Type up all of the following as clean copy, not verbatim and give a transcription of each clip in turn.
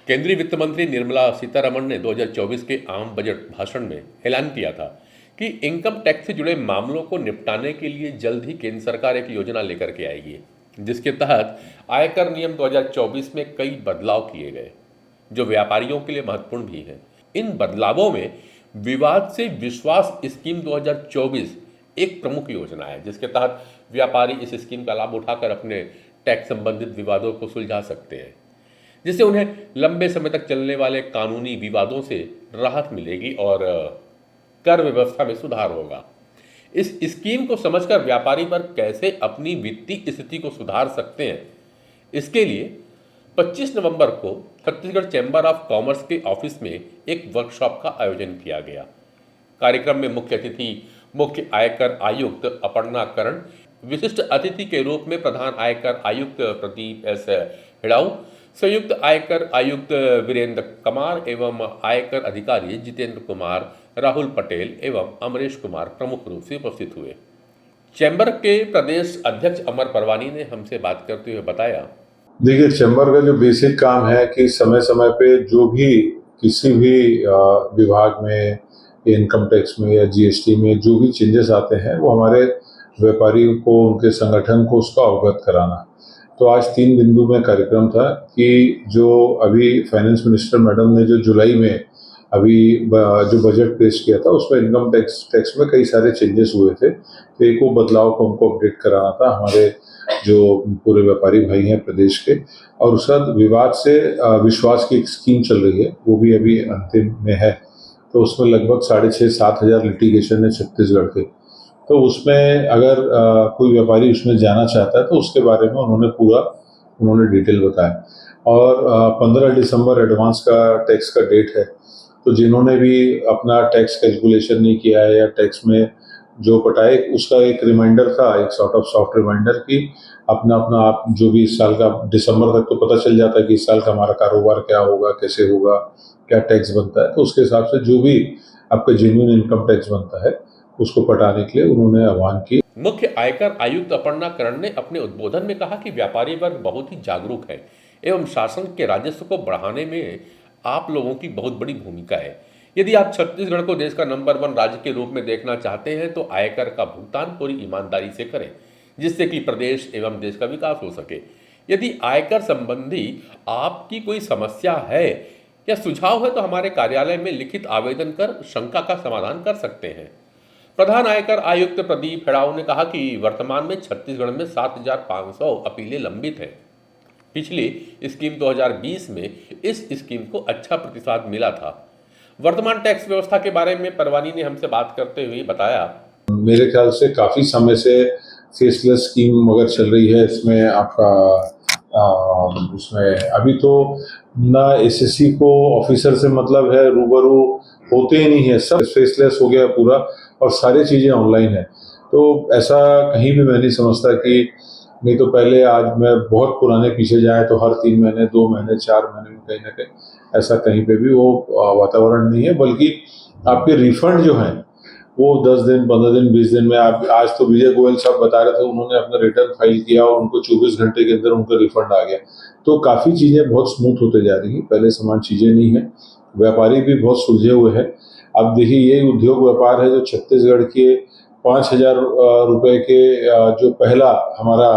केंद्रीय वित्त मंत्री निर्मला सीतारमण ने 2024 के आम बजट भाषण में ऐलान किया था कि इनकम टैक्स से जुड़े मामलों को निपटाने के लिए जल्द ही केंद्र सरकार एक योजना लेकर के आएगी, जिसके तहत आयकर नियम 2024 में कई बदलाव किए गए जो व्यापारियों के लिए महत्वपूर्ण भी हैं। इन बदलावों में विवाद से विश्वास स्कीम 2024 एक प्रमुख योजना है, जिसके तहत व्यापारी इस स्कीम का लाभ उठाकर अपने टैक्स संबंधित विवादों को सुलझा सकते हैं, जिससे उन्हें लंबे समय तक चलने वाले कानूनी विवादों से राहत मिलेगी और कर व्यवस्था में सुधार होगा। इस स्कीम को समझकर व्यापारी वर्ग कैसे अपनी वित्तीय स्थिति को सुधार सकते हैं, इसके लिए 25 नवंबर को छत्तीसगढ़ चैम्बर ऑफ कॉमर्स के ऑफिस में एक वर्कशॉप का आयोजन किया गया। कार्यक्रम में मुख्य अतिथि मुख्य आयकर आयुक्त अपर्णा करण, विशिष्ट अतिथि के रूप में प्रधान आयकर आयुक्त प्रदीप एस हिड़ाऊ, संयुक्त आयकर आयुक्त वीरेंद्र कुमार एवं आयकर अधिकारी जितेंद्र कुमार, राहुल पटेल एवं अमरेश कुमार प्रमुख रूप से उपस्थित हुए। चैम्बर के प्रदेश अध्यक्ष अमर परवानी ने हमसे बात करते हुए बताया, देखिए, चैम्बर का जो बेसिक काम है कि समय समय पे जो भी किसी भी विभाग में, इनकम टैक्स में या जीएसटी में जो भी चेंजेस आते हैं वो हमारे व्यापारियों को, उनके संगठन को उसका अवगत कराना। तो आज 3 बिंदु में कार्यक्रम था कि जो अभी फाइनेंस मिनिस्टर मैडम ने जो जुलाई में अभी जो बजट पेश किया था उसमें इनकम टैक्स में कई सारे चेंजेस हुए थे, तो एक वो बदलाव को हमको अपडेट कराना था हमारे जो पूरे व्यापारी भाई हैं प्रदेश के। और उसके बाद विवाद से विश्वास की एक स्कीम चल रही है, वो भी अभी अंतिम में है। तो उसमें लगभग 6,500-7 हज़ार लिटिगेशन है छत्तीसगढ़ के। तो उसमें अगर कोई व्यापारी उसमें जाना चाहता है तो उसके बारे में उन्होंने डिटेल बताया। और 15 दिसंबर एडवांस का टैक्स का डेट है, तो जिन्होंने भी अपना टैक्स कैलकुलेशन नहीं किया है या टैक्स में जो कटाए, उसका एक रिमाइंडर था, एक सॉर्ट ऑफ सॉफ्ट रिमाइंडर की अपना आप जो भी इस साल का दिसंबर तक तो पता चल जाता है कि इस साल का हमारा कारोबार क्या होगा, कैसे होगा, क्या टैक्स बनता है। तो उसके हिसाब से जो भी आपका जेन्युइन इनकम टैक्स बनता है उसको पटाने के लिए उन्होंने आह्वान किया। मुख्य आयकर आयुक्त अपर्णा करण ने अपने उद्बोधन में कहा कि व्यापारी वर्ग बहुत ही जागरूक है एवं शासन के राजस्व को बढ़ाने में आप लोगों की बहुत बड़ी भूमिका है। यदि आप छत्तीसगढ़ को देश का नंबर 1 राज्य के रूप में देखना चाहते हैं तो आयकर का भुगतान पूरी ईमानदारी से करें, जिससे कि प्रदेश एवं देश का विकास हो सके। यदि आयकर संबंधी आपकी कोई समस्या है या सुझाव है तो हमारे कार्यालय में लिखित आवेदन कर शंका का समाधान कर सकते हैं। प्रधान आयकर आयुक्त प्रदीप हिड़ाऊ ने कहा कि वर्तमान में छत्तीसगढ़ में 7,500 अपीलें लंबित हैं। पिछली स्कीम 2020 में इस स्कीम को अच्छा प्रतिसाद मिला था। वर्तमान टैक्स व्यवस्था के बारे में परवानी ने हमसे बात करते हुए बताया, मेरे ख्याल से काफी समय से फेसलेस स्कीम अगर चल रही है, इसमें आपका उसमें अभी तो ना एसएससी को ऑफिसर से मतलब है, रूबरू होते ही नहीं है, सब फेसलेस हो गया पूरा और सारी चीजें ऑनलाइन है। तो ऐसा कहीं भी मैं नहीं समझता कि नहीं तो पहले, आज मैं बहुत पुराने पीछे जाए तो हर 3 महीने, 2 महीने, 4 महीने में कहीं ना कहीं ऐसा कहीं पे भी वो वातावरण नहीं है। बल्कि आपके रिफंड जो है वो 10 दिन, 15 दिन, 20 दिन में आप, आज तो विजय गोयल साहब बता रहे थे उन्होंने अपना रिटर्न फाइल किया और उनको 24 घंटे के अंदर उनका रिफंड आ गया। तो काफी चीजें बहुत स्मूथ होते जा रही है, पहले समान चीजें नहीं है। व्यापारी भी बहुत सुलझे हुए हैं। अब देखिए, ये उद्योग व्यापार है जो छत्तीसगढ़ के 5,000 रुपए के जो पहला हमारा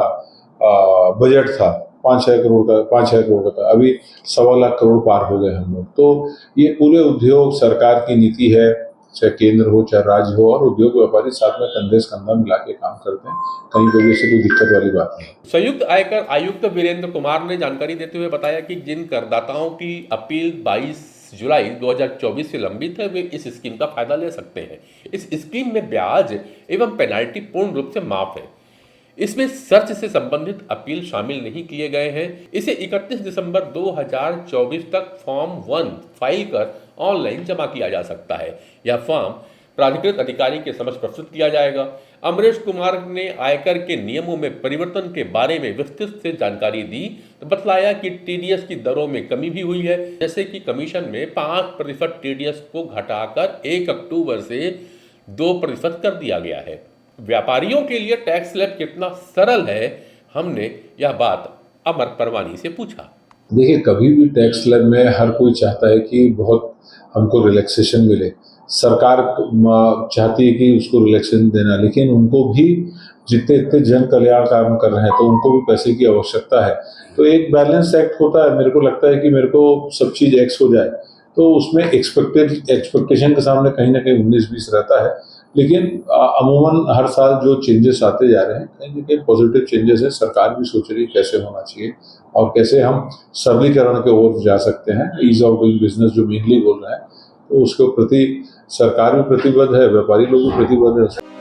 बजट था 5,000 करोड़ का, अभी 1.25 लाख करोड़ पार हो गए हम लोग। तो ये पूरे उद्योग सरकार की नीति है, चाहे केंद्र हो चाहे राज्य हो, और उद्योग व्यापारी साथ में कंधे से कंधा मिला के काम करते हैं। कहीं पर से कोई दिक्कत वाली बात नहीं। संयुक्त आयकर आयुक्त वीरेंद्र कुमार ने जानकारी देते हुए बताया कि जिन करदाताओं की अपील 22 जुलाई 2024 से लंबित है वे इस स्कीम का फायदा ले सकते हैं। इस स्कीम में ब्याज एवं पेनाल्टी पूर्ण रूप से माफ है। इसमें सर्च से संबंधित अपील शामिल नहीं किए गए हैं। इसे 31 दिसंबर 2024 तक फॉर्म 1 फाइल कर ऑनलाइन जमा किया जा सकता है। यह फॉर्म प्राधिकृत अधिकारी के समक्ष प्रस्तुत किया जाएगा। अमरेश कुमार ने आयकर के नियमों में परिवर्तन के बारे में विस्तृत से जानकारी दी तो बतलाया कि टीडीएस की दरों में कमी भी हुई है, जैसे कि कमीशन में 5% टीडीएस को घटाकर 1 अक्टूबर से 2% कर दिया गया है। व्यापारियों के लिए टैक्स स्लैब कितना सरल है, हमने यह बात अमर परवानी से पूछा। देखिए, कभी भी टैक्स स्लैब में हर कोई चाहता है कि बहुत हमको रिलैक्सेशन मिले। सरकार चाहती है कि उसको रिलैक्सेशन देना, लेकिन उनको भी जितने जन कल्याण काम कर रहे हैं तो उनको भी पैसे की आवश्यकता है। तो एक बैलेंस एक्ट होता है। मेरे को लगता है कि मेरे को सब चीज़ एक्स हो जाए तो उसमें एक्सपेक्टेशन के सामने कहीं ना कहीं 19-20 रहता है। लेकिन अमूमन हर साल जो चेंजेस आते जा रहे हैं, कहीं ना कहीं पॉजिटिव चेंजेस है। सरकार भी सोच रही है कैसे होना चाहिए और कैसे हम सरलीकरण की ओर जा सकते हैं। ईज ऑफ डूइंग बिजनेस जो मेनली बोल रहे हैं, तो उसके प्रति सरकार भी प्रतिबद्ध है, व्यापारी लोग भी प्रतिबद्ध है।